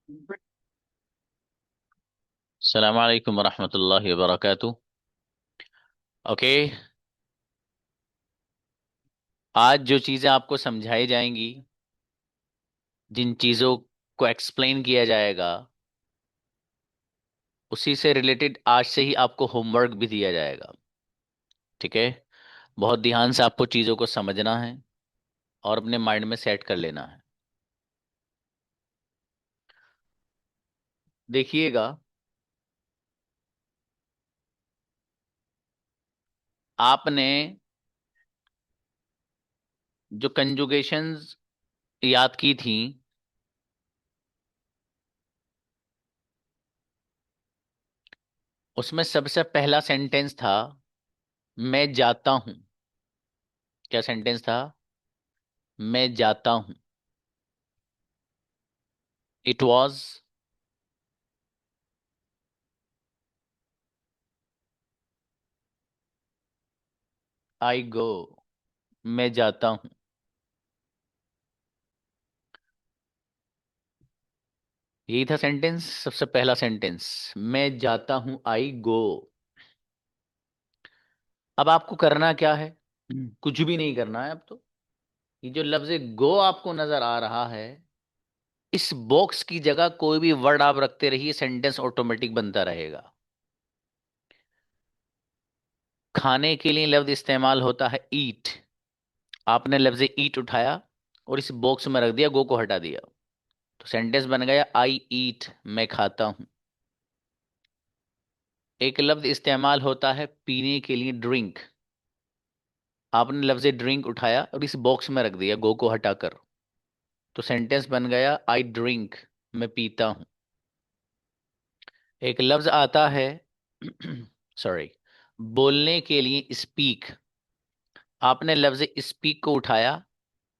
अस्सलाम वालेकुम वरहमतुल्लाहि वबरकातुह। ओके। आज जो चीज़ें आपको समझाई जाएंगी, जिन चीज़ों को एक्सप्लेन किया जाएगा, उसी से रिलेटेड आज से ही आपको होमवर्क भी दिया जाएगा। ठीक है। बहुत ध्यान से आपको चीज़ों को समझना है और अपने माइंड में सेट कर लेना है। देखिएगा, आपने जो कंजुगेशंस याद की थी, उसमें सबसे पहला सेंटेंस था मैं जाता हूं। क्या सेंटेंस था? मैं जाता हूं। इट वॉज आई गो। मैं जाता हूं। यही था सेंटेंस, सबसे पहला सेंटेंस। मैं जाता हूं, आई गो। अब आपको करना क्या है? कुछ भी नहीं करना है अब तो। ये जो लफ्ज गो आपको नजर आ रहा है, इस बॉक्स की जगह कोई भी वर्ड आप रखते रहिए, सेंटेंस ऑटोमेटिक बनता रहेगा। खाने के लिए लफ्ज इस्तेमाल होता है ईट। आपने लफ्ज ईट उठाया और इस बॉक्स में रख दिया, गो को हटा दिया, तो सेंटेंस बन गया आई ईट, मैं खाता हूं। एक लफ्ज इस्तेमाल होता है पीने के लिए, ड्रिंक। आपने लफ्ज ड्रिंक उठाया और इस बॉक्स में रख दिया, गो को हटाकर, तो सेंटेंस बन गया आई ड्रिंक, मैं पीता हूं। एक लफ्ज आता है सॉरी, बोलने के लिए स्पीक। आपने लफ्ज स्पीक को उठाया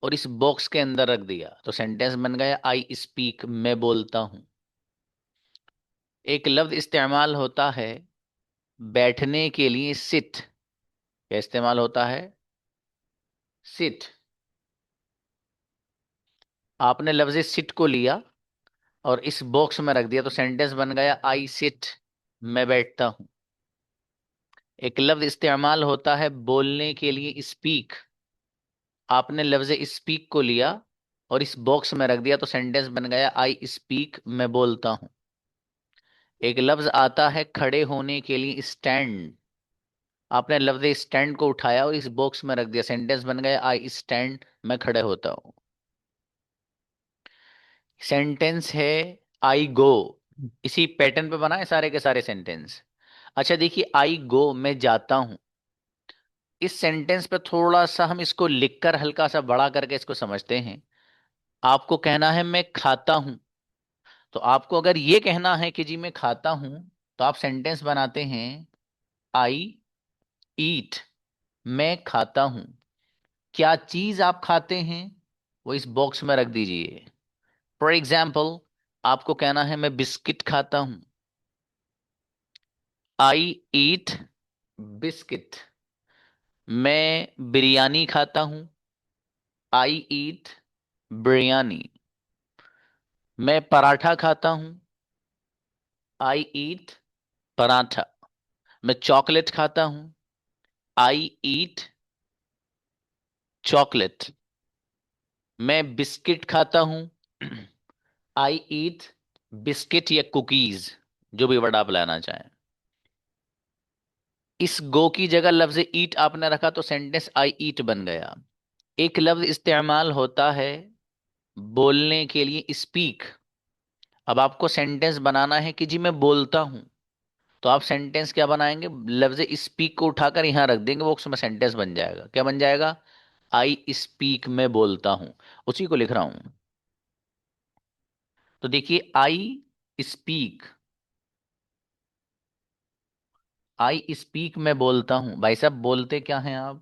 और इस बॉक्स के अंदर रख दिया, तो सेंटेंस बन गया आई स्पीक, मैं बोलता हूं। एक लफ्ज इस्तेमाल होता है बैठने के लिए, सिट। क्या इस्तेमाल होता है? सिट। आपने लफ्ज सिट को लिया और इस बॉक्स में रख दिया, तो सेंटेंस बन गया आई सिट, मैं बैठता हूं। एक लफ्ज इस्तेमाल होता है बोलने के लिए, स्पीक। आपने लफ्ज स्पीक को लिया और इस बॉक्स में रख दिया, तो सेंटेंस बन गया आई स्पीक, मैं बोलता हूं। एक लफ्ज आता है खड़े होने के लिए, स्टैंड। आपने लफ्ज स्टैंड को उठाया और इस बॉक्स में रख दिया, सेंटेंस बन गया आई स्टैंड, मैं खड़े होता हूं। सेंटेंस है आई गो। इसी पैटर्न पे बना है सारे के सारे सेंटेंस। अच्छा देखिए, आई गो, मैं जाता हूं। इस सेंटेंस पे थोड़ा सा हम इसको लिखकर हल्का सा बड़ा करके इसको समझते हैं। आपको कहना है मैं खाता हूं। तो आपको अगर ये कहना है कि जी मैं खाता हूं, तो आप सेंटेंस बनाते हैं आई ईट, मैं खाता हूं। क्या चीज आप खाते हैं, वो इस बॉक्स में रख दीजिए। फॉर एग्जाम्पल, आपको कहना है मैं बिस्किट खाता हूं। आई ईट बिस्किट। मैं बिरयानी खाता हूं। आई ईट बिरयानी। मैं पराठा खाता हूं। आई ईट पराठा। मैं चॉकलेट खाता हूं। आई ईट चॉकलेट। मैं बिस्किट खाता हूं। आई ईट बिस्किट या कुकीज, जो भी वर्ड आप लाना चाहें। इस गो की जगह लफ्ज ईट आपने रखा, तो सेंटेंस आई ईट बन गया। एक लफ्ज इस्तेमाल होता है बोलने के लिए, स्पीक। अब आपको सेंटेंस बनाना है कि जी मैं बोलता हूं, तो आप सेंटेंस क्या बनाएंगे? लफ्ज स्पीक को उठाकर यहां रख देंगे, वो उसमें सेंटेंस बन जाएगा। क्या बन जाएगा? आई स्पीक, मैं बोलता हूं। उसी को लिख रहा हूं। तो देखिए, आई स्पीक, आई स्पीक, मैं बोलता हूं। भाई साहब, बोलते क्या हैं आप?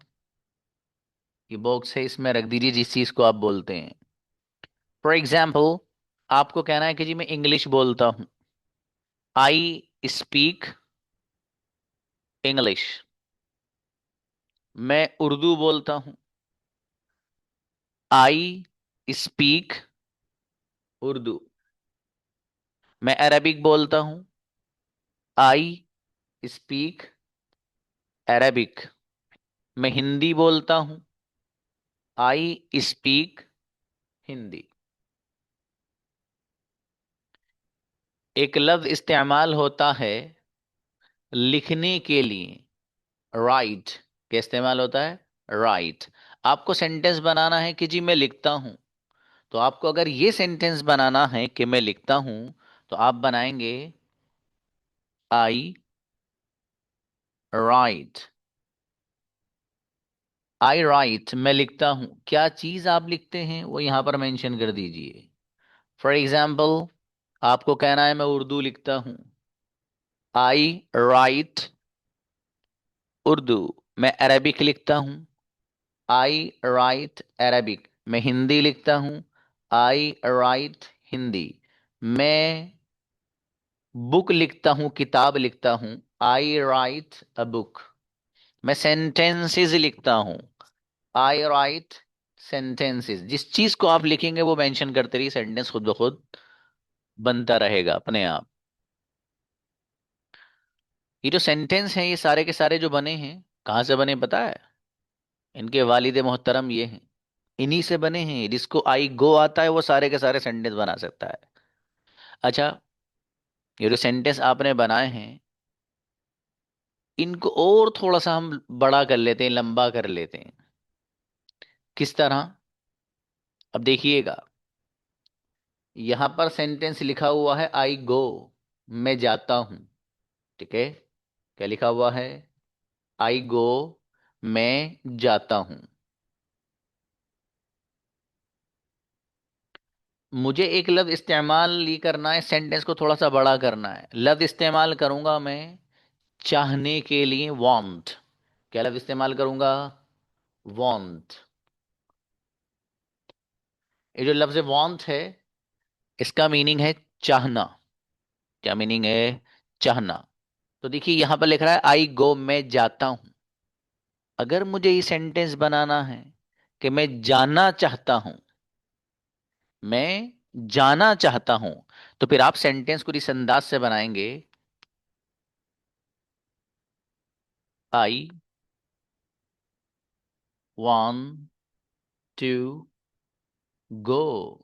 ये बॉक्स है, इसमें रख दीजिए जिस चीज को आप बोलते हैं। फॉर एग्जाम्पल, आपको कहना है कि जी मैं इंग्लिश बोलता हूं। I speak English. मैं उर्दू बोलता हूं। I speak Urdu. मैं अरबिक बोलता हूं। I speak Arabic. मैं हिंदी बोलता हूं। I speak Hindi. एक लफ्ज इस्तेमाल होता है लिखने के लिए, राइट। क्या इस्तेमाल होता है? राइट। आपको सेंटेंस बनाना है कि जी मैं लिखता हूं, तो आपको अगर ये सेंटेंस बनाना है कि मैं लिखता हूं, तो आप बनाएंगे आई राइट। आई राइट, मैं लिखता हूं। क्या चीज आप लिखते हैं वो यहां पर मेंशन कर दीजिए। फॉर एग्जाम्पल, आपको कहना है मैं उर्दू लिखता हूं। आई राइट उर्दू। मैं अरबिक लिखता हूं। आई राइट अरबिक। मैं हिंदी लिखता हूं। आई राइट हिंदी। मैं बुक लिखता हूं, किताब लिखता हूं। आई राइट अ बुक। मैं सेंटेंसेस लिखता हूं। आई राइट सेंटेंसेस। जिस चीज को आप लिखेंगे वो मेंशन करते रहिए, सेंटेंस खुद ब खुद बनता रहेगा अपने आप। ये जो सेंटेंस हैं ये सारे के सारे जो बने हैं, कहाँ से बने पता है? इनके वालिद मोहतरम ये हैं, इन्हीं से बने हैं। जिसको आई गो आता है वो सारे के सारे सेंटेंस बना सकता है। अच्छा, ये जो सेंटेंस आपने बनाए हैं, इनको और थोड़ा सा हम बड़ा कर लेते हैं, लंबा कर लेते हैं। किस तरह? अब देखिएगा, यहां पर सेंटेंस लिखा हुआ है आई गो, मैं जाता हूं। ठीक है? क्या लिखा हुआ है? आई गो, मैं जाता हूं। मुझे एक लफ्ज इस्तेमाल ही करना है, सेंटेंस को थोड़ा सा बड़ा करना है। लफ्ज इस्तेमाल करूंगा मैं चाहने के लिए, वांट। क्या लफ्ज इस्तेमाल करूंगा? वांट। ये जो लफ्ज वांट है, इसका मीनिंग है चाहना। क्या मीनिंग है? चाहना। तो देखिए यहां पर लिख रहा है आई गो, मैं जाता हूं। अगर मुझे ये सेंटेंस बनाना है कि मैं जाना चाहता हूं, मैं जाना चाहता हूं, तो फिर आप सेंटेंस को इस अंदाज से बनाएंगे, I want to go.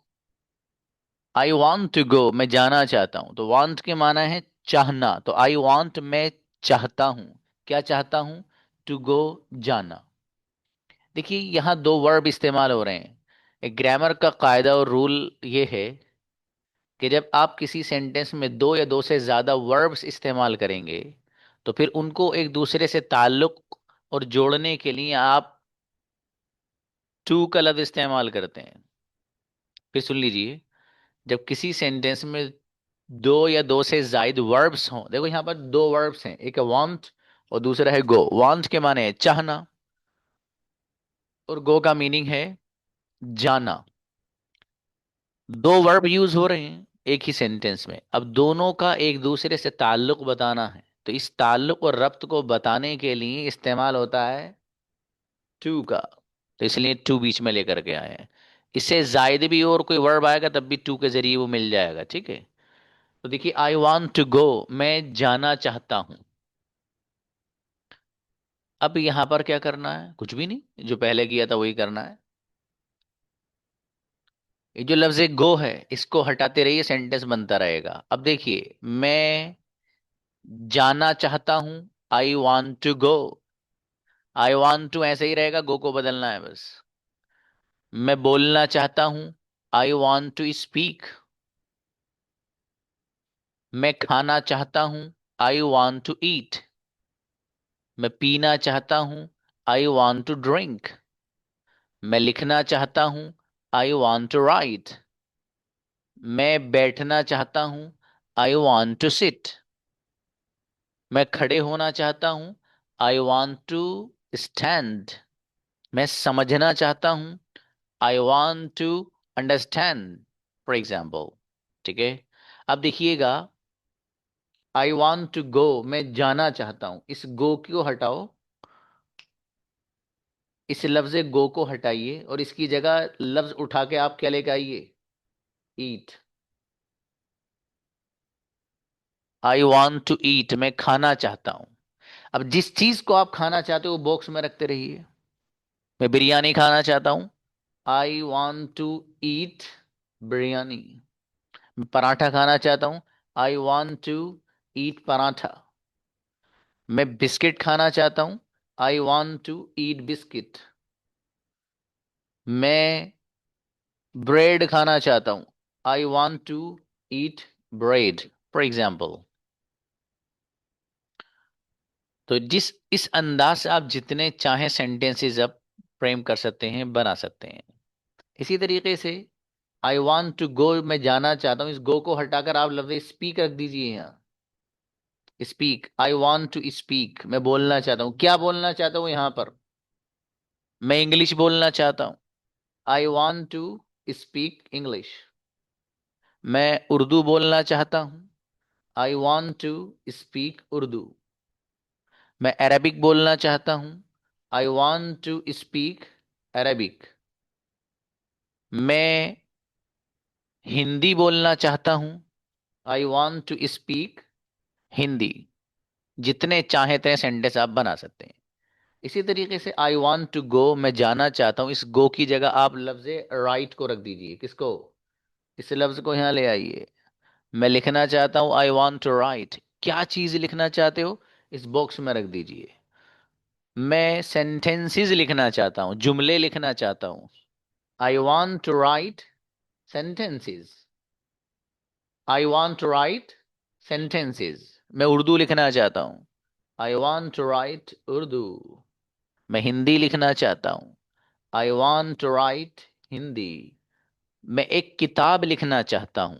I want to go, मैं जाना चाहता हूं। तो वांट के माना है चाहना, तो आई वांट, मैं चाहता हूं। क्या चाहता हूं? टू गो, जाना। देखिए यहां दो वर्ब इस्तेमाल हो रहे हैं। एक ग्रामर का कायदा और रूल ये है कि जब आप किसी सेंटेंस में दो या दो से ज्यादा वर्ब्स इस्तेमाल करेंगे, तो फिर उनको एक दूसरे से ताल्लुक और जोड़ने के लिए आप टू का लफ्ज इस्तेमाल करते हैं। फिर सुन लीजिए, जब किसी सेंटेंस में दो या दो से जायद वर्ब्स हों, देखो यहां पर दो वर्ब्स हैं, एक है वांट और दूसरा है गो। वांट के माने है चाहना, और गो का मीनिंग है जाना। दो वर्ब यूज हो रहे हैं एक ही सेंटेंस में। अब दोनों का एक दूसरे से ताल्लुक बताना है, तो इस ताल्लुक और रब्त को बताने के लिए इस्तेमाल होता है टू का। तो इसलिए टू बीच में लेकर के आए हैं। इससे जायद भी और कोई वर्ब आएगा तब भी टू के जरिए वो मिल जाएगा। ठीक है? तो देखिए आई वॉन्ट टू गो, मैं जाना चाहता हूं। अब यहां पर क्या करना है? कुछ भी नहीं, जो पहले किया था वही करना है। ये जो लफ्ज गो है, इसको हटाते रहिए, सेंटेंस बनता रहेगा। अब देखिए, मैं जाना चाहता हूं, I want to go. I want to ऐसे ही रहेगा, गो को बदलना है बस। मैं बोलना चाहता हूं, आई वॉन्ट टू स्पीक। मैं खाना चाहता हूं, आई वॉन्ट टू ईट। मैं पीना चाहता हूं, आई वॉन्ट टू ड्रिंक। मैं लिखना चाहता हूं, आई वॉन्ट टू राइट। मैं बैठना चाहता हूं, आई वॉन्ट टू सिट। मैं खड़े होना चाहता हूं, आई वॉन्ट टू स्टैंड। मैं समझना चाहता हूं, I want to understand, for example. ठीक है? अब देखिएगा, आई वॉन्ट टू गो, मैं जाना चाहता हूं, इस गो को हटाओ, इस लफ्ज गो को हटाइए और इसकी जगह लफ्ज उठा के आप क्या लेके आइए? ईट। आई वॉन्ट टू ईट, मैं खाना चाहता हूं। अब जिस चीज को आप खाना चाहते हो वो बॉक्स में रखते रहिए। मैं बिरयानी खाना चाहता हूं, I want to eat biryani. मैं पराठा खाना चाहता हूं, I want to eat paratha. मैं बिस्किट खाना चाहता हूं, I want to eat biscuit. मैं ब्रेड खाना चाहता हूं, I want to eat bread, for example. तो जिस इस अंदाज से आप जितने चाहें सेंटेंसेस आप फ्रेम कर सकते हैं, बना सकते हैं। इसी तरीके से आई वॉन्ट टू गो, मैं जाना चाहता हूं, इस गो को हटाकर आप लफ्ज स्पीक रख दीजिए यहाँ। Speak, I want to speak, मैं बोलना चाहता हूँ। क्या बोलना चाहता हूँ यहाँ पर? मैं इंग्लिश बोलना चाहता हूँ, I want to speak English. मैं उर्दू बोलना चाहता हूँ, I want to speak Urdu. मैं अरबिक बोलना चाहता हूँ, I want to speak Arabic. मैं हिंदी बोलना चाहता हूँ, I want to speak Hindi. जितने चाहे इतने सेंटेंस आप बना सकते हैं। इसी तरीके से आई वॉन्ट टू गो, मैं जाना चाहता हूं, इस गो की जगह आप लफ्ज राइट को रख दीजिए। किसको? इस लफ्ज को यहां ले आइए। मैं लिखना चाहता हूं, आई वॉन्ट टू राइट। क्या चीज लिखना चाहते हो, इस बॉक्स में रख दीजिए। मैं सेंटेंसेस लिखना चाहता हूं, जुमले लिखना चाहता हूं, I want to write sentences. I want to write sentences. मैं उर्दू लिखना चाहता हूं, I want to write Urdu. मैं हिंदी लिखना चाहता हूं, I want to write Hindi. मैं एक किताब लिखना चाहता हूं,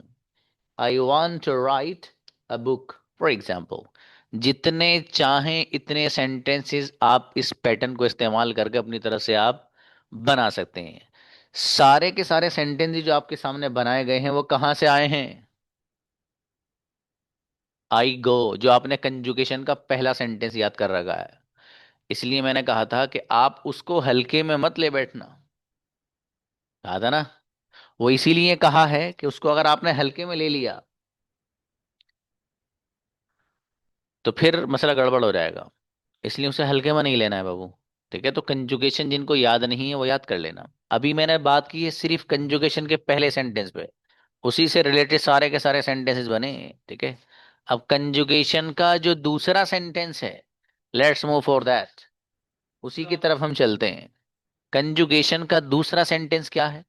I want to write a book, for example. जितने चाहें इतने सेंटेंसेस आप इस पैटर्न को इस्तेमाल करके अपनी तरफ से आप बना सकते हैं। सारे के सारे सेंटेंसेस जो आपके सामने बनाए गए हैं वो कहाँ से आए हैं? आई गो, जो आपने कंजुगेशन का पहला सेंटेंस याद कर रखा है। इसलिए मैंने कहा था कि आप उसको हल्के में मत ले बैठना। कहा था ना, वो इसीलिए कहा है कि उसको अगर आपने हल्के में ले लिया तो फिर मसला गड़बड़ हो जाएगा। इसलिए उसे हल्के में नहीं लेना है बाबू। ठीक है, तो कंजुगेशन जिनको याद नहीं है वो याद कर लेना। अभी मैंने बात की है सिर्फ कंजुगेशन के पहले सेंटेंस पे, उसी से रिलेटेड सारे के सारे सेंटेंसेस बने। ठीक है, अब कंजुगेशन का जो दूसरा सेंटेंस है, लेट्स मूव फॉर दैट, उसी की तरफ हम चलते हैं। कंजुगेशन का दूसरा सेंटेंस क्या है?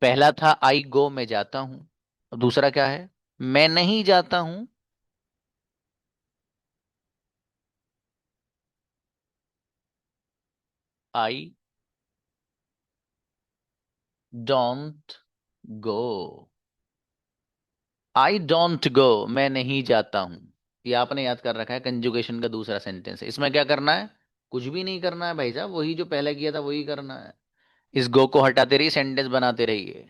पहला था आई गो, मैं जाता हूं। दूसरा क्या है? मैं नहीं जाता हूं, I don't go. I don't go, मैं नहीं जाता हूं। ये आपने याद कर रखा है, कंजुगेशन का दूसरा सेंटेंस है। इसमें क्या करना है? कुछ भी नहीं करना है भाई साहब, वही जो पहले किया था वही करना है। इस गो को हटाते रहिए, सेंटेंस बनाते रहिए।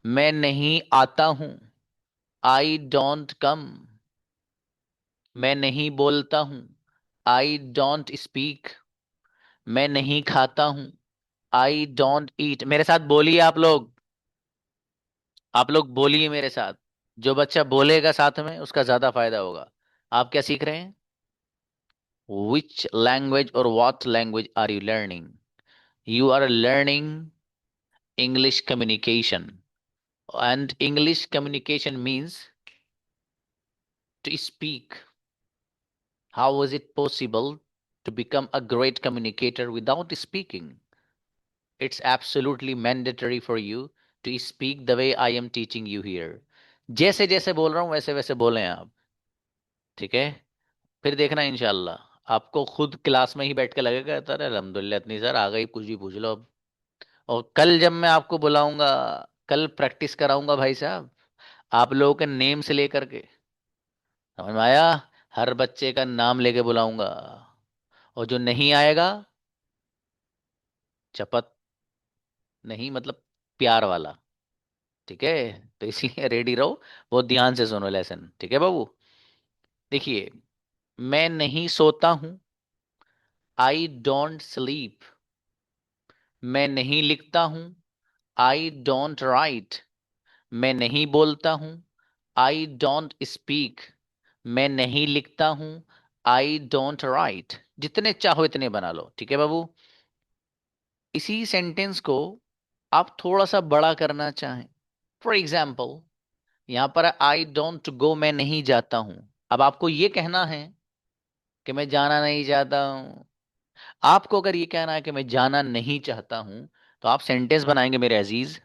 मैं नहीं आता हूं, आई डोंट कम। मैं नहीं बोलता हूं, आई डोंट स्पीक। मैं नहीं खाता हूं, आई डोंट ईट। मेरे साथ बोलिए आप लोग, आप लोग बोलिए मेरे साथ। जो बच्चा बोलेगा साथ में उसका ज्यादा फायदा होगा। आप क्या सीख रहे हैं? विच लैंग्वेज और what language are you learning? You are learning English communication. And English communication means to speak. How is it possible to become a great communicator without speaking? It's absolutely mandatory for you to speak the way I am teaching you here. जैसे जैसे बोल रहा हूं वैसे वैसे बोलें आप। ठीक है, फिर देखना इंशाल्लाह आपको खुद क्लास में ही बैठ के लगेगा अरे अल्हम्दुलिल्लाह इतनी सर आ गई, कुछ भी पूछ लो अब। और कल जब मैं आपको बुलाऊंगा, कल प्रैक्टिस कराऊंगा भाई साहब, आप लोगों के नेम से लेकर के, समझ में आया? हर बच्चे का नाम लेके बुलाऊंगा। और जो नहीं आएगा, चपत नहीं मतलब प्यार वाला। ठीक है, तो इसलिए रेडी रहो, बहुत ध्यान से सुनो लेसन। ठीक है बाबू, देखिए। मैं नहीं सोता हूं, आई डोंट स्लीप। मैं नहीं लिखता हूं, आई डोंट राइट। मैं नहीं बोलता हूं, आई डोंट स्पीक। मैं नहीं लिखता हूं, आई डोंट राइट। जितने चाहो इतने बना लो, ठीक है बाबू। इसी सेंटेंस को आप थोड़ा सा बड़ा करना चाहें, फॉर एग्जाम्पल यहां पर आई डोंट गो, मैं नहीं जाता हूं। अब आपको ये कहना है कि मैं जाना नहीं चाहता हूं। आपको अगर ये कहना है कि मैं जाना नहीं चाहता हूं, तो आप सेंटेंस बनाएंगे मेरे अजीज,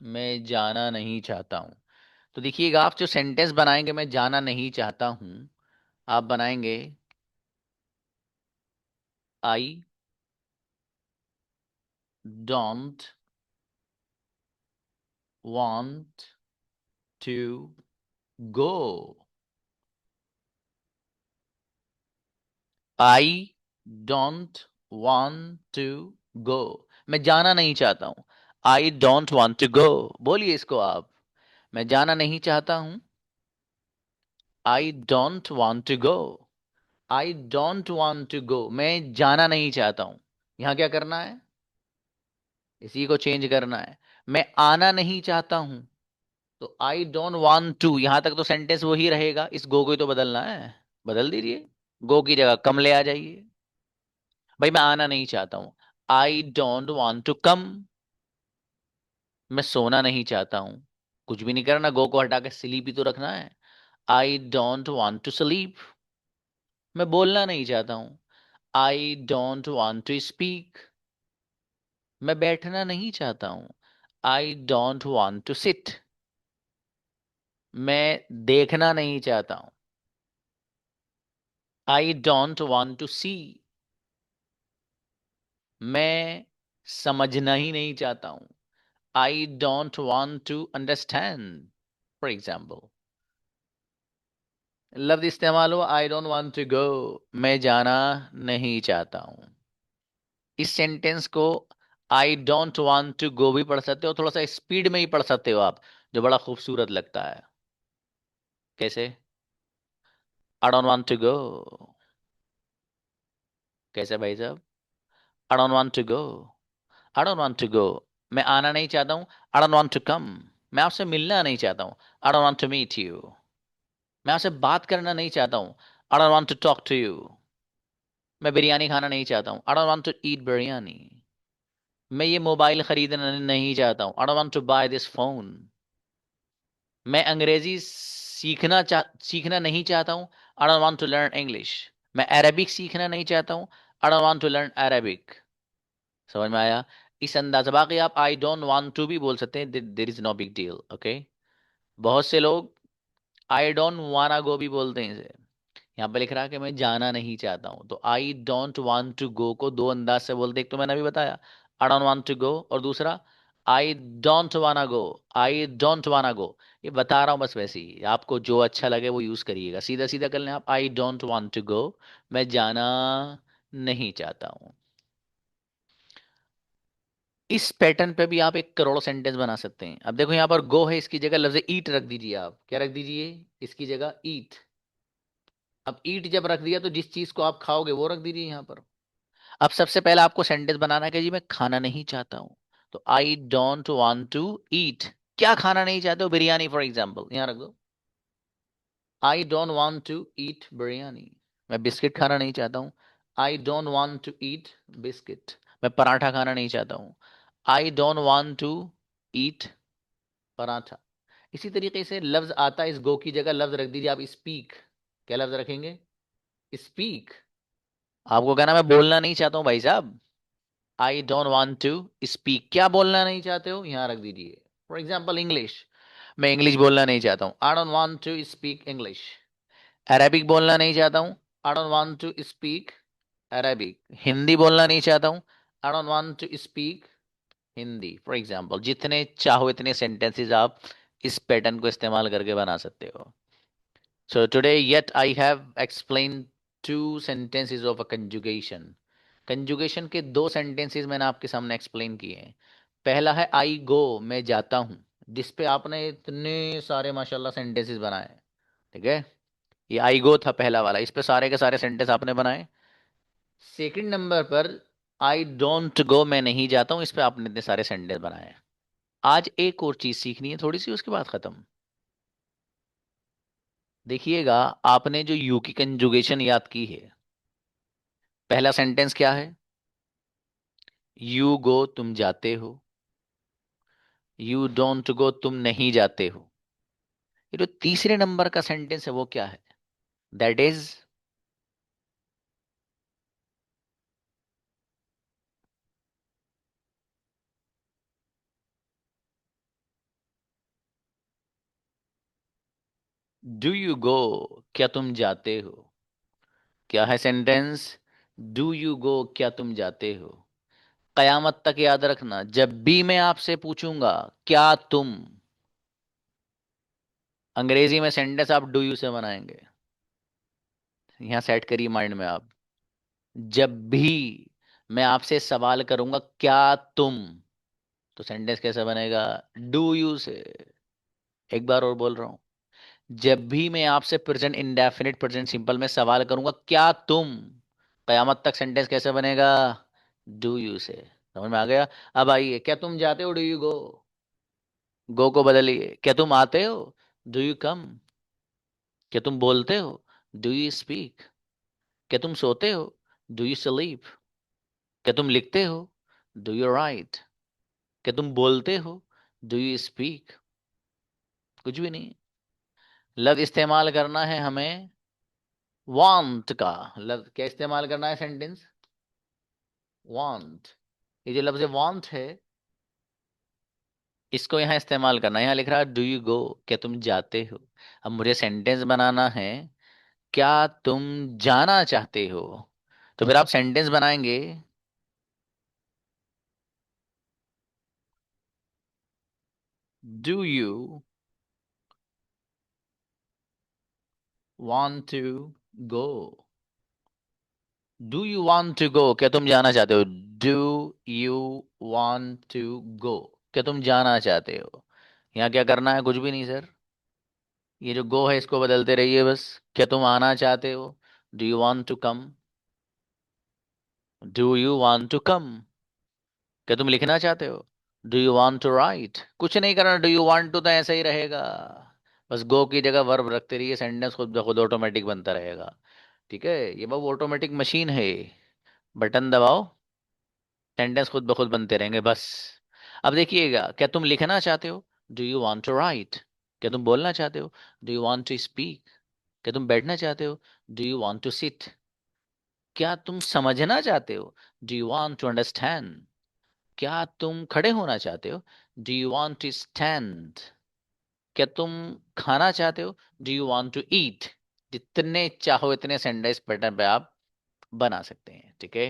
मैं जाना नहीं चाहता हूं। तो देखिएगा, आप जो सेंटेंस बनाएंगे मैं जाना नहीं चाहता हूं, आप बनाएंगे I don't want to go. I don't want to go, मैं जाना नहीं चाहता हूं। I don't want to go. बोलिए इसको आप, मैं जाना नहीं चाहता हूं, I don't want to go. I don't want to go, मैं जाना नहीं चाहता हूं। यहां क्या करना है, इसी को चेंज करना है। मैं आना नहीं चाहता हूं, तो आई डोंट वांट टू, यहां तक तो सेंटेंस वही रहेगा, इस गो को ही तो बदलना है। बदल दीजिए, गो की जगह कम ले आ जाइए। भाई मैं आना नहीं चाहता हूं, I don't want to come. मैं सोना नहीं चाहता हूं, कुछ भी नहीं करना, गो को हटा के स्लीप ही तो रखना है। I don't want to sleep. मैं बोलना नहीं चाहता हूं, I don't want to speak. मैं बैठना नहीं चाहता हूं, I don't want to sit. मैं देखना नहीं चाहता हूं, I don't want to see. मैं समझना ही नहीं चाहता हूं, I don't want to understand. For example लफ्ज इस्तेमाल हो, I don't want to go, मैं जाना नहीं चाहता हूं। इस सेंटेंस को आई डोंट वांट टू गो भी पढ़ सकते हो, थोड़ा सा स्पीड में ही पढ़ सकते हो आप, जो बड़ा खूबसूरत लगता है। कैसे, I don't want to go. कैसे भाई साहब, I don't want to go, I don't want to go. मैं आना नहीं चाहता हूँ, I don't want to come. मैं आपसे मिलना नहीं चाहता हूँ, I don't want to meet you. मैं आपसे बात करना नहीं चाहता हूँ, I don't want to talk to you. मैं बिरयानी खाना नहीं चाहता हूँ, I don't want to eat biryani. मैं ये मोबाइल खरीदना नहीं चाहता हूँ, I don't want to buy this phone. मैं अंग्रेजी सीखना नहीं चाहता हूँ, I don't want to learn English. मैं अरबिक सीखना नहीं चाहता हूँ, I don't want to learn Arabic. समझ में आया? इस अंदाज, बाकी आप आई डोंट वांट टू भी बोल सकते हैं, there is no big deal, okay. बहुत से लोग आई डोंट वाना गो भी बोलते हैं इसे। यहाँ पे लिख रहा है कि मैं जाना नहीं चाहता हूँ, तो I don't want to go को दो अंदाज से बोलते हैं। एक तो मैंने अभी बताया, I don't want to go, और दूसरा आई डोंट वाना गो। आई डोंट वाना गो, ये बता रहा हूँ बस, वैसे ही आपको जो अच्छा लगे वो यूज करिएगा। सीधा सीधा कर लें आप, I don't want to go, मैं जाना नहीं चाहता हूँ। इस पैटर्न पे भी आप एक करोड़ सेंटेंस बना सकते हैं। अब देखो यहाँ पर गो है, इसकी जगह लफ्ज ईट रख दीजिए। आप क्या रख दीजिए, इसकी जगह ईट। अब ईट जब रख दिया, तो जिस चीज को आप खाओगे वो रख दीजिए यहाँ पर। अब सबसे पहले आपको सेंटेंस बनाना है कि जी मैं खाना नहीं चाहता हूं, तो I don't want to eat. क्या खाना नहीं चाहते हो, बिरयानी फॉर एग्जाम्पल, यहां रख दो, I don't want to eat biryani. मैं बिस्किट खाना नहीं चाहता हूँ, I don't want to eat biscuit. मैं पराठा खाना नहीं चाहता हूँ, I don't want to eat paratha. इसी तरीके से लफ्ज आता है, इस गो की जगह लफ्ज रख दीजिए आप, स्पीक। क्या लफ्ज रखेंगे, स्पीक। आपको कहना मैं बोलना नहीं चाहता हूँ भाई साहब, I don't want to speak. क्या बोलना नहीं चाहते हो, यहां रख दीजिए। फॉर एग्जाम्पल इंग्लिश, मैं इंग्लिश बोलना नहीं चाहता हूँ, I don't want to speak English. Arabic बोलना नहीं चाहता हूँ, I don't want to speak Arabic. Hindi बोलना नहीं चाहता हूँ, I don't want to speak Hindi. For example जितने चाहो इतने सेंटेंसेस आप इस पैटर्न को इस्तेमाल करके बना सकते हो। So today yet I have explained two sentences of a conjugation. Conjugation के दो सेंटेंसेस मैंने आपके सामने एक्सप्लेन किए हैं। पहला है आई गो, मैं जाता हूं, जिस पे आपने इतने सारे माशाल्लाह सेंटेंसेस बनाए। ठीक है, ये आई गो था पहला वाला, इस पे सारे के सारे सेंटेंस आपने बनाए। सेकंड नंबर पर आई डोंट गो, मैं नहीं जाता हूं, इस पे आपने इतने सारे सेंटेंस बनाए। आज एक और चीज सीखनी है थोड़ी सी, उसके बाद खत्म। देखिएगा, आपने जो यू की कंजुगेशन याद की है, पहला सेंटेंस क्या है? यू गो, तुम जाते हो। यू डोंट गो, तुम नहीं जाते हो। ये जो तीसरे नंबर का सेंटेंस है वो क्या है? That is do you go, क्या तुम जाते हो? क्या है सेंटेंस? डू यू गो, क्या तुम जाते हो? कयामत तक याद रखना, जब भी मैं आपसे पूछूंगा क्या तुम, अंग्रेजी में सेंटेंस आप डू यू से बनाएंगे। यहां सेट करिए माइंड में आप। जब भी मैं आपसे सवाल करूंगा क्या तुम, तो सेंटेंस कैसे बनेगा? डू यू से। एक बार और बोल रहा हूं, जब भी मैं आपसे प्रेजेंट इंडेफिनिट प्रेजेंट सिंपल में सवाल करूंगा क्या तुम, कयामत तक सेंटेंस कैसे बनेगा? डू यू से। समझ में आ गया? अब आइए, क्या तुम जाते हो? Do you go. गो को बदलिए, क्या तुम आते हो? Do you come. क्या तुम बोलते हो? Do you speak. क्या तुम सोते हो? Do you sleep. क्या तुम लिखते हो? Do you right. क्या तुम बोलते हो? Do you speak. कुछ भी नहीं। लफ्ज इस्तेमाल करना है हमें वांट का। लफ्ज क्या इस्तेमाल करना है? Sentence want. ये जो लफ्ज वांट है, इसको यहाँ इस्तेमाल करना है। यहाँ लिख रहा है डू यू गो, क्या तुम जाते हो। अब मुझे सेंटेंस बनाना है, क्या तुम जाना चाहते हो। तो फिर आप सेंटेंस बनाएंगे, do you want to go. Do you want to go, क्या तुम जाना चाहते हो। Do you want to go, क्या तुम जाना चाहते हो। यहाँ क्या करना है? कुछ भी नहीं सर। ये जो गो है इसको बदलते रहिए बस। क्या तुम आना चाहते हो? Do you want to come. Do you want to come. क्या तुम लिखना चाहते हो? Do you want to write. कुछ नहीं करना, डू यू वांट टू तो ऐसा ही रहेगा। बस गो की जगह वर्ब रखते रहिए, सेंटेंस खुद ब खुद ऑटोमेटिक बनता रहेगा। ठीक है, ये बाबू ऑटोमेटिक मशीन है। बटन दबाओ, सेंटेंस खुद ब खुद बनते रहेंगे बस। अब देखिएगा, क्या तुम लिखना चाहते हो? Do you want to write. क्या तुम बोलना चाहते हो? Do you want to speak. क्या तुम बैठना चाहते हो? Do you want to sit. क्या तुम समझना चाहते हो? Do you want to understand. क्या तुम खड़े होना चाहते हो? Do you want to stand. क्या तुम खाना चाहते हो? Do you want to eat. जितने चाहो इतने सेंटेंस पैटर्न पे आप बना सकते हैं। ठीक है,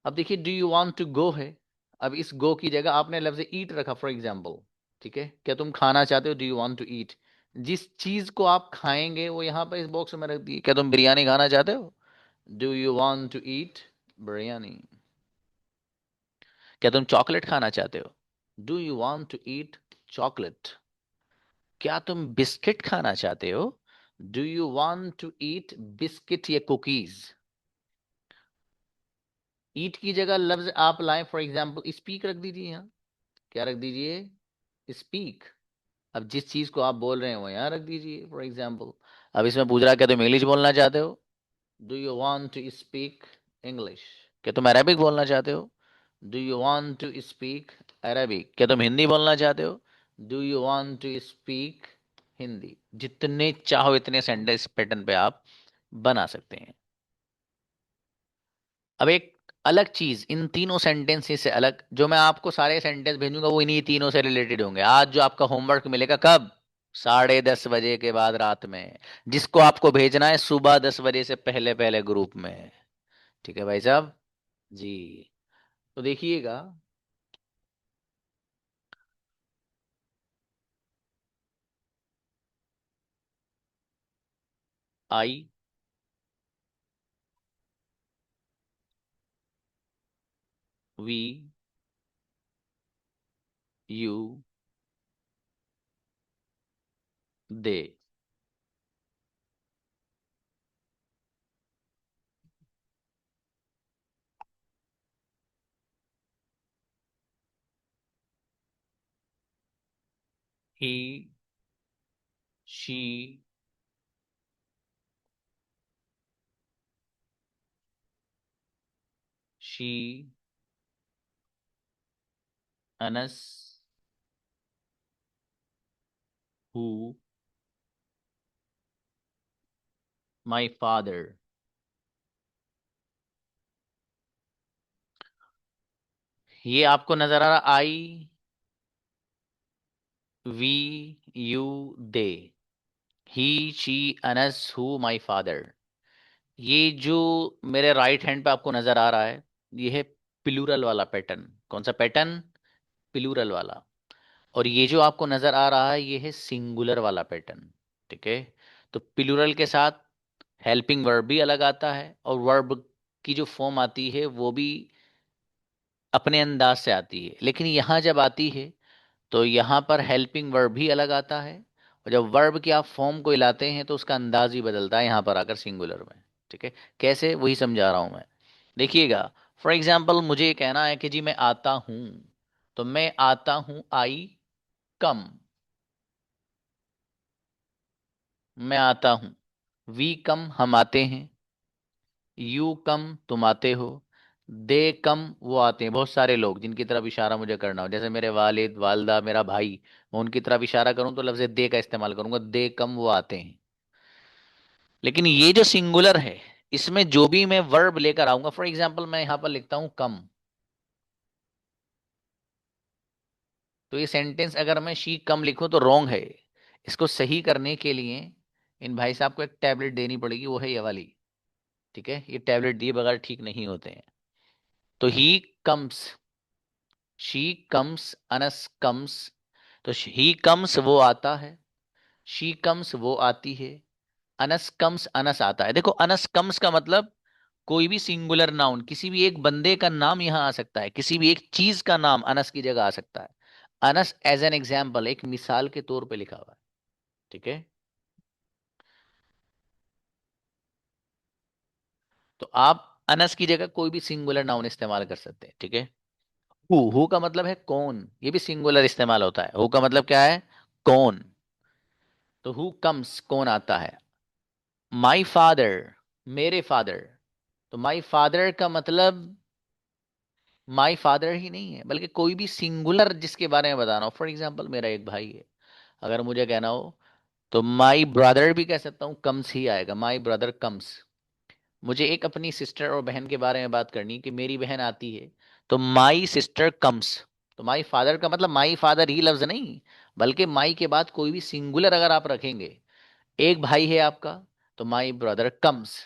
अब देखिए, do you want to go है। अब इस गो की जगह आपने लफ्ज ईट रखा फॉर एग्जाम्पल। ठीक है, क्या तुम खाना चाहते हो? Do you want to eat. जिस चीज को आप खाएंगे वो यहाँ पे इस बॉक्स में रख दी। क्या तुम बिरयानी खाना चाहते हो? Do you want to eat biryani. क्या तुम चॉकलेट खाना चाहते हो? Do you want to eat chocolate. क्या तुम बिस्किट खाना चाहते हो? Do you want to eat biscuit या कुकीज। ईट की जगह लफ्ज आप लाएं, फॉर एग्जाम्पल स्पीक रख दीजिए यहाँ। क्या रख दीजिए? स्पीक। अब जिस चीज को आप बोल रहे हैं वो यहाँ रख दीजिए फॉर एग्जाम्पल। अब इसमें पूछ रहा है क्या तुम इंग्लिश बोलना चाहते हो? Do you want to speak English. क्या तुम अरेबिक बोलना चाहते हो? Do you want to speak Arabic. क्या तुम हिंदी बोलना चाहते हो? Do you want to speak Hindi. जितने चाहो इतने सेंटेंस पैटर्न पे आप बना सकते हैं। अब एक अलग चीज, इन तीनों सेंटेंसेस से अलग, जो मैं आपको सारे सेंटेंस भेजूंगा वो इन्हीं तीनों से रिलेटेड होंगे। आज जो आपका होमवर्क मिलेगा कब? 10:30 बजे के बाद रात में। जिसको आपको भेजना है सुबह 10 बजे से पहले पहले ग्रुप में। ठीक है भाई साहब जी। तो देखिएगा, I, we, you, they. he, she, she, Anas, who, my father. ये आपको नजर आ रहा, I, we, you, they, he, she, Anas, who, my father. ये जो मेरे राइट हैंड पे आपको नजर आ रहा है, ये है प्लूरल वाला पैटर्न। कौन सा पैटर्न? प्लूरल वाला। और ये जो आपको नजर आ रहा है, ये है सिंगुलर वाला पैटर्न। ठीक है। तो प्लूरल के साथ हेल्पिंग वर्ब भी अलग आता है, और वर्ब की जो फॉर्म आती है वो भी अपने अंदाज से आती है। लेकिन यहाँ जब आती है तो यहाँ पर हेल्पिंग वर्ब भी अलग आता है, और जब वर्ब की आप फॉर्म को हिलाते हैं तो उसका अंदाज ही बदलता है यहाँ पर आकर सिंगुलर में। ठीक है। कैसे, वही समझा रहा हूं मैं। देखिएगा, फॉर एग्जाम्पल मुझे ये कहना है कि जी मैं आता हूं, तो मैं आता हूं, आई कम। मैं आता हूं। वी कम, हम आते हैं। यू कम, तुम आते हो। दे कम, वो आते हैं। बहुत सारे लोग जिनकी तरफ इशारा मुझे करना हो, जैसे मेरे वालिद, वालदा, मेरा भाई, मैं उनकी तरफ इशारा करूं तो लफ्ज दे का इस्तेमाल करूंगा, दे कम, वो आते हैं। लेकिन ये जो सिंगुलर है, इसमें जो भी मैं वर्ब लेकर आऊंगा, फॉर एग्जाम्पल मैं यहां पर लिखता हूं कम, तो ये सेंटेंस अगर मैं शी कम लिखूं तो रॉन्ग है। इसको सही करने के लिए इन भाई साहब को एक टैबलेट देनी पड़ेगी, वो है ये वाली। ठीक है। ये टैबलेट दिए बगैर ठीक नहीं होते हैं। तो he comes, she comes, Anas comes. तो ही कम्स, वो आता है। शी कम्स, वो आती है। अनस कम्स, अनस आता है। देखो, अनस कम्स का मतलब कोई भी सिंगुलर नाउन, किसी भी एक बंदे का नाम यहां आ सकता है, किसी भी एक चीज का नाम अनस की जगह आ सकता है। अनस एज एन एग्जाम्पल, एक मिसाल के तौर पे लिखा हुआ है। ठीक है। तो आप अनस की जगह कोई भी सिंगुलर नाउन इस्तेमाल कर सकते हैं। ठीक है। हु का मतलब है कौन, ये भी सिंगुलर इस्तेमाल होता है। हु का मतलब क्या है? कौन। तो हु कम्स, कौन आता है। माई फादर, मेरे फादर। तो माई फादर का मतलब माई फादर ही नहीं है, बल्कि कोई भी सिंगुलर जिसके बारे में बताना हो। फॉर एग्जाम्पल मेरा एक भाई है, अगर मुझे कहना हो तो माई ब्रदर भी कह सकता हूँ, कम्स ही आएगा, माई ब्रदर कम्स। मुझे एक अपनी सिस्टर और बहन के बारे में बात करनी कि मेरी बहन आती है, तो माई सिस्टर कम्स। तो माई फादर का मतलब माई फादर ही लफ्ज नहीं, बल्कि माई के बाद कोई भी सिंगुलर अगर आप रखेंगे, एक भाई है आपका, तो माई ब्रदर कम्स।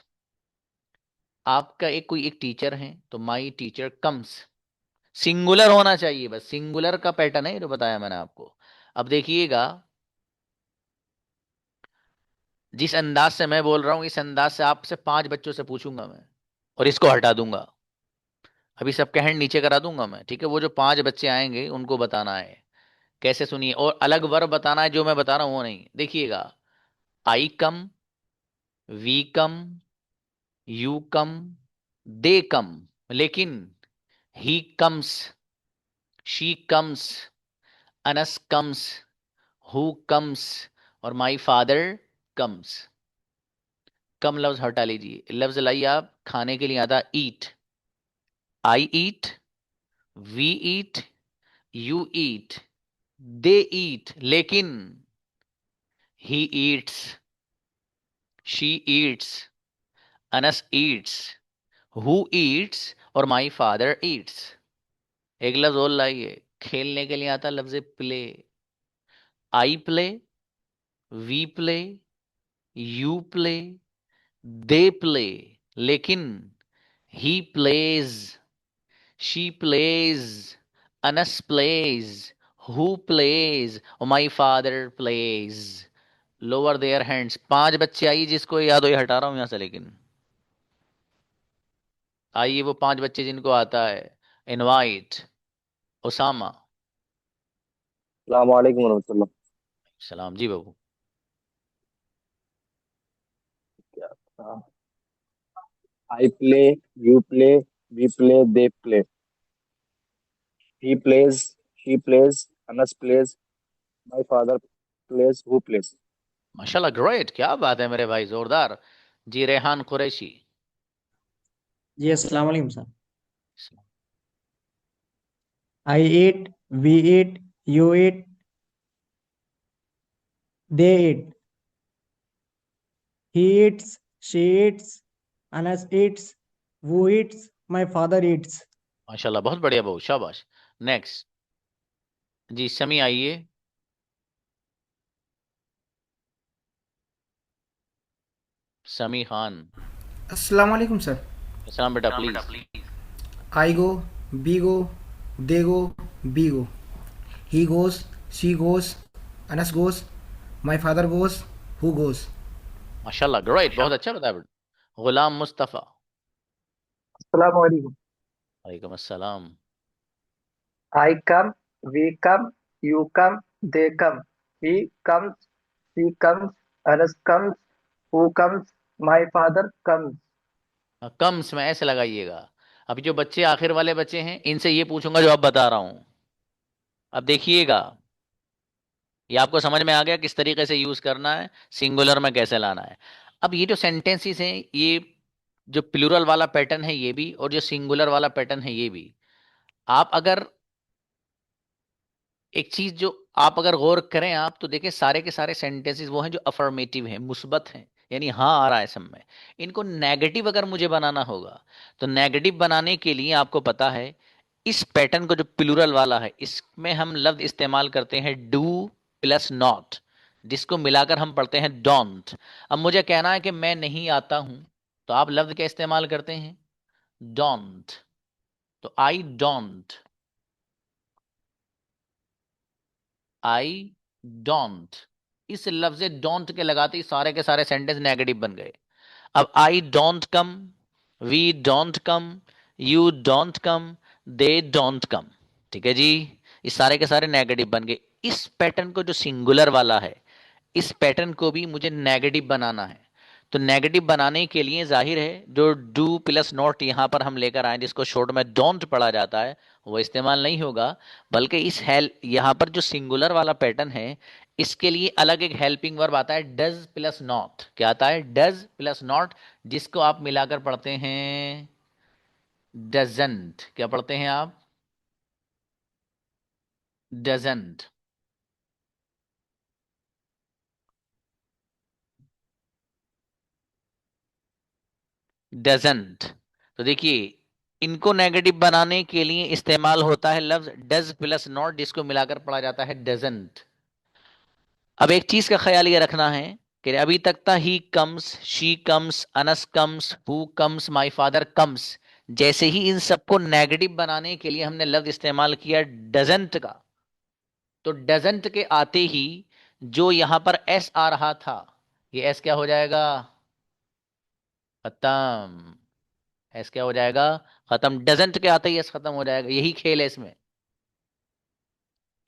आपका एक कोई एक टीचर है, तो माई टीचर कम्स। सिंगुलर होना चाहिए, बस सिंगुलर का पैटर्न है ये जो बताया मैंने आपको। अब देखिएगा, जिस अंदाज से मैं बोल रहा हूं, इस अंदाज से आपसे 5 बच्चों से पूछूंगा मैं, और इसको हटा दूंगा। अभी सबके हैंड नीचे करा दूंगा मैं। ठीक है। वो जो 5 बच्चे आएंगे उनको बताना है। कैसे, सुनिए, और अलग वर्ब बताना है, जो मैं बता रहा हूं वो नहीं। देखिएगा, आई कम, वी कम, यू कम, दे कम, लेकिन he comes, she comes, Anas comes, who comes, और माई फादर कम्स। कम लफ्ज हटा लीजिए, लफ्ज लाइए आप खाने के लिए आता, ईट। आई ईट, वी ईट, यू ईट, दे ईट, लेकिन he eats, she Yeats, Anas Yeats, who Yeats, और माई फादर ईट्स। एक लफ्ज और लाइए, खेलने के लिए आता लफ्ज play. I play, we play, you play, they play, लेकिन he plays, she plays, Anas plays, who plays, और my father plays. Lower their hands. 5 बच्चे आइए, जिसको याद हो, ये हटा रहा हूं यहां से, लेकिन आइए वो 5 बच्चे जिनको आता है। इनवाइट ओसामा। अस्सलाम वालेकुम। सलाम जी बाबू। I play, you play, we play, they play, he plays, she plays, Anas plays, my father plays, who plays. माशाल्लाह, ग्रेट, क्या बात है मेरे भाई, जोरदार। जी, रेहान कुरैशी। जी अस्सलाम वालेकुम sir. I ate, we ate, you ate, they ate, he eats, she eats, Anas eats, who eats, my father eats. माशाल्लाह, बहुत बढ़िया बहू, शाबाश। नेक्स्ट। जी, समी आइए। समी खान। अस्सलाम वालेकुम सर। अस्सलाम बेटा, please. I go, we go, they go, we go, he goes, she goes, Anas goes, my father goes, who goes. माशाल्लाह, ग्रेट, बहुत अच्छा बताया बेटा। गुलाम मुस्तफ़ा। अस्सलाम वालेकुम। वालेकुम अस्सलाम। I come, we come, you come, they come. He comes, she comes, others comes, who comes, my father comes. Comes में ऐसे लगाइएगा। अभी जो बच्चे आखिर वाले बच्चे हैं, इनसे ये पूछूंगा जो अब बता रहा हूं। अब देखिएगा, ये आपको समझ में आ गया किस तरीके से यूज करना है, सिंगुलर में कैसे लाना है। अब ये जो सेंटेंसेस हैं, ये जो प्लूरल वाला पैटर्न है ये भी, और जो सिंगुलर वाला पैटर्न है ये भी। आप अगर एक चीज जो आप अगर गौर करें आप, तो देखिए सारे के सारे सेंटेंसेस वो हैं जो अफर्मेटिव हैं, मुस्बत हैं, यानी हाँ आ रहा है सब में। इनको नेगेटिव अगर मुझे बनाना होगा, तो नेगेटिव बनाने के लिए आपको पता है, इस पैटर्न को जो प्लूरल वाला है, इसमें हम लफ्ज इस्तेमाल करते हैं डू प्लस नॉट, जिसको मिलाकर हम पढ़ते हैं डोंट। अब मुझे कहना है कि मैं नहीं आता हूं, तो आप लफ्ज क्या इस्तेमाल करते हैं? डोंट। तो आई डोंट, आई डोंट, इस लफ्ज डोंट के लगाते ही सारे के सारे सेंटेंस नेगेटिव बन गए। अब I don't come, we don't come, you don't come, they don't come. ठीक है जी, ये सारे के सारे नेगेटिव बन गए। इस पैटर्न को जो सिंगुलर वाला है, इस पैटर्न को भी मुझे नेगेटिव बनाना है। तो नेगेटिव बनाने के लिए जाहिर है जो डू प्लस नॉट यहां पर हम लेकर आए, जिसको शॉर्ट में डोंट पढ़ा जाता है, वो इस्तेमाल नहीं होगा। बल्कि इस हेल यहां पर जो सिंगुलर वाला पैटर्न है, इसके लिए अलग एक हेल्पिंग वर्ब आता है, डज प्लस नॉट। क्या आता है? डज प्लस नॉट, जिसको आप मिलाकर पढ़ते हैं डजंट। क्या पढ़ते हैं आप? डजंट। डजंट। तो देखिए, इनको नेगेटिव बनाने के लिए इस्तेमाल होता है लफ्ज डज प्लस नॉट, जिसको मिलाकर पढ़ा जाता है डजंट। अब एक चीज का ख्याल ये रखना है कि अभी तक था he comes, she comes, Anas comes, who comes, my father comes. जैसे ही इन सबको नेगेटिव बनाने के लिए हमने लफ्ज इस्तेमाल किया डजंट का, तो डजंट के आते ही जो यहां पर एस आ रहा था, ये एस क्या हो जाएगा? खत्म। एस क्या हो जाएगा? खत्म। डजंट के आते ही एस खत्म हो जाएगा। यही खेल है इसमें।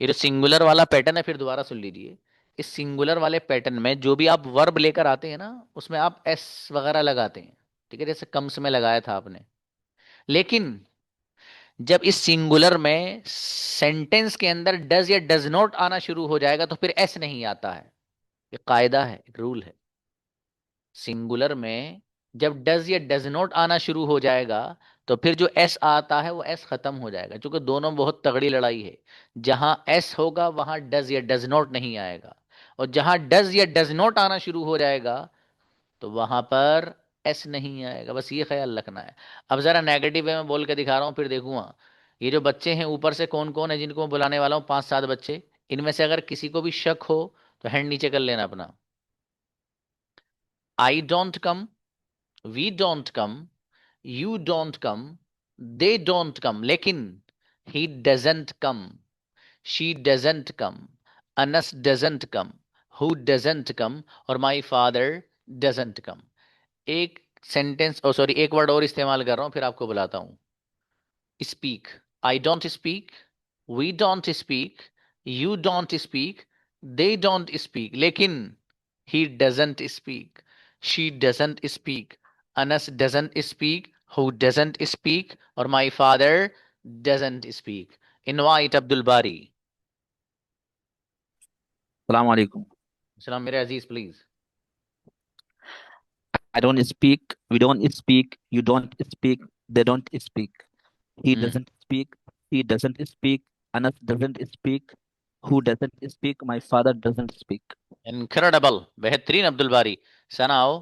ये जो सिंगुलर वाला पैटर्न है, फिर दोबारा सुन लीजिए। इस सिंगुलर वाले पैटर्न में जो भी आप वर्ब लेकर आते हैं ना, उसमें आप एस वगैरह लगाते हैं। ठीक है, जैसे कम्स में लगाया था आपने। लेकिन जब इस सिंगुलर में सेंटेंस के अंदर डज या डज नॉट आना शुरू हो जाएगा, तो फिर एस नहीं आता है। ये कायदा है, एक रूल है। सिंगुलर में जब डज या डज नॉट आना शुरू हो जाएगा, तो फिर जो एस आता है वो एस खत्म हो जाएगा, क्योंकि दोनों बहुत तगड़ी लड़ाई है। जहां एस होगा वहां डज या डज नॉट नहीं आएगा, और जहां डज या डज नॉट आना शुरू हो जाएगा, तो वहां पर एस नहीं आएगा। बस ये ख्याल रखना है। अब जरा नेगेटिव वे में बोल के दिखा रहा हूं, फिर देखूंगा। ये जो बच्चे हैं ऊपर से कौन कौन है जिनको मैं बुलाने वाला हूँ, 5-7 बच्चे। इनमें से अगर किसी को भी शक हो, तो हैंड नीचे कर लेना अपना। I don't come, we don't come, you don't come, they don't come, लेकिन he doesn't come, she doesn't come, Anas doesn't come, who doesn't come, और माई फादर डजंट कम। एक सेंटेंस, ओ सॉरी, एक word और इस्तेमाल कर रहा हूं, फिर आपको बुलाता हूं। Speak. I don't speak, we don't speak, you don't speak, they don't speak, लेकिन he doesn't speak, she doesn't speak, Anas doesn't speak, who doesn't speak, or my father doesn't speak. Invite Abdul Bari. Assalamu alaikum. सलाम मेरे अजीज please. I don't speak, we don't speak, you don't speak, they don't speak. He doesn't speak, he doesn't speak, Anas doesn't speak, who doesn't speak, my father doesn't speak. Incredible, बेहतरीन अब्दुल बारी। सना आओ।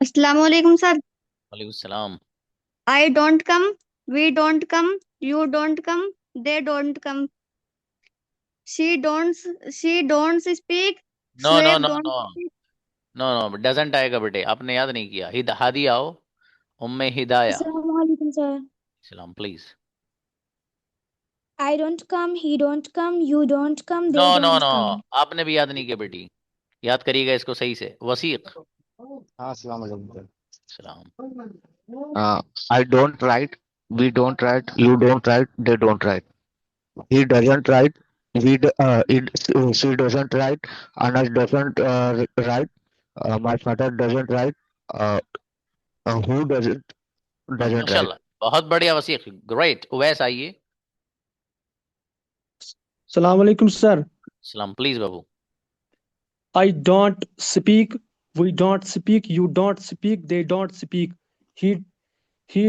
अस्सलाम वालेकुम sir. वालेकुम सलाम। I don't come, we don't come, you don't come, they don't come. She don't she don't speak, no no Shoaib no don't no speak. No no, doesn't आएगा बेटे, आपने याद नहीं किया। हादी आओ। Umme Hidaya. Assalamu alaikum, sir. सलाम please. I don't come, he don't come, you don't come, no they no don't no, come. आपने भी याद नहीं किया बेटी। याद करिएगा इसको सही से। वसीक। हाँ अस्सलाम वालेकुम सलाम। I don't write, we don't write, you don't write, they don't write. He doesn't write, she doesn't write, Anas doesn't write, my father doesn't write, uh, who doesn't write. माशाल्लाह, बहुत बढ़िया वसीक, ग्रेट। उवैस आइए। Assalamu alaikum, sir. सलाम please Babu. I don't speak, we don't speak, you don't speak, they don't speak. He he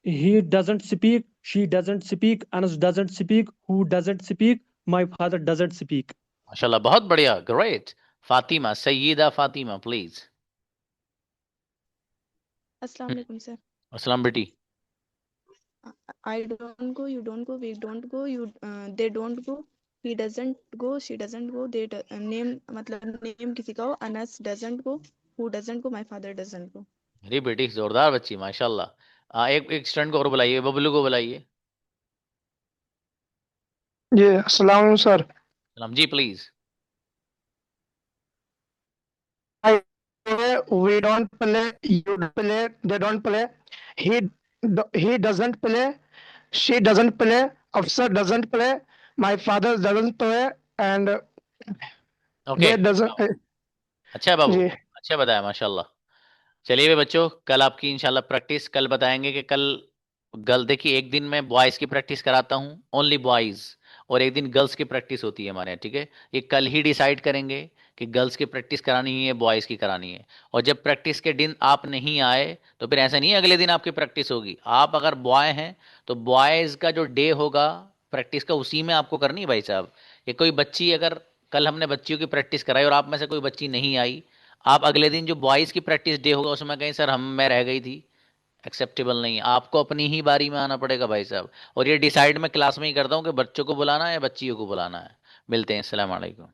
he doesn't speak, she doesn't speak, Anas doesn't speak, who doesn't speak, my father doesn't speak. माशाल्लाह, बहुत बढ़िया, great. Fatima, Sayyada Fatima please. Assalamu alaikum, sir. अस्सलाम बेटी। I don't go, you don't go, we don't go, they don't go. He doesn't go, she doesn't go, name मतलब name किसी का हो, Anas doesn't go, who doesn't go, my father doesn't go. मेरी बेटी जोरदार बच्ची माशाल्लाह। एक एक स्टूडेंट को और बुलाइए, बबलू को बुलाइए। जी अस्सलाम वालेकुम सर। सलाम जी please. I play, we don't play, you don't play, they don't play. He he doesn't play, she doesn't play, Afsar doesn't play, my father doesn't play, and okay, they doesn't. अच्छा है बाबू, जी अच्छा बताया माशाल्लाह। चलिए वे बच्चों, कल आपकी इंशाल्लाह प्रैक्टिस कल बताएंगे कि कल देखिए एक दिन मैं बॉयज़ की प्रैक्टिस कराता हूँ, ओनली बॉयज़, और एक दिन गर्ल्स की प्रैक्टिस होती है हमारे यहाँ, ठीक है। ये कल ही डिसाइड करेंगे कि गर्ल्स की प्रैक्टिस करानी है, बॉयज़ की करानी है। और जब प्रैक्टिस के दिन आप नहीं आए तो फिर ऐसा नहीं है अगले दिन आपकी प्रैक्टिस होगी। आप अगर बॉय हैं तो बॉयज़ का जो डे होगा प्रैक्टिस का, उसी में आपको करनी है भाई साहब। ये कोई बच्ची, अगर कल हमने बच्चियों की प्रैक्टिस कराई और आप में से कोई बच्ची नहीं आई, आप अगले दिन जो बॉयज़ की प्रैक्टिस डे होगा उसमें कहीं सर हम मैं रह गई थी, एक्सेप्टेबल नहीं है। आपको अपनी ही बारी में आना पड़ेगा भाई साहब। और ये डिसाइड मैं क्लास में ही करता हूँ कि बच्चों को बुलाना है या बच्चियों को बुलाना है। मिलते हैं, अस्सलाम वालेकुम।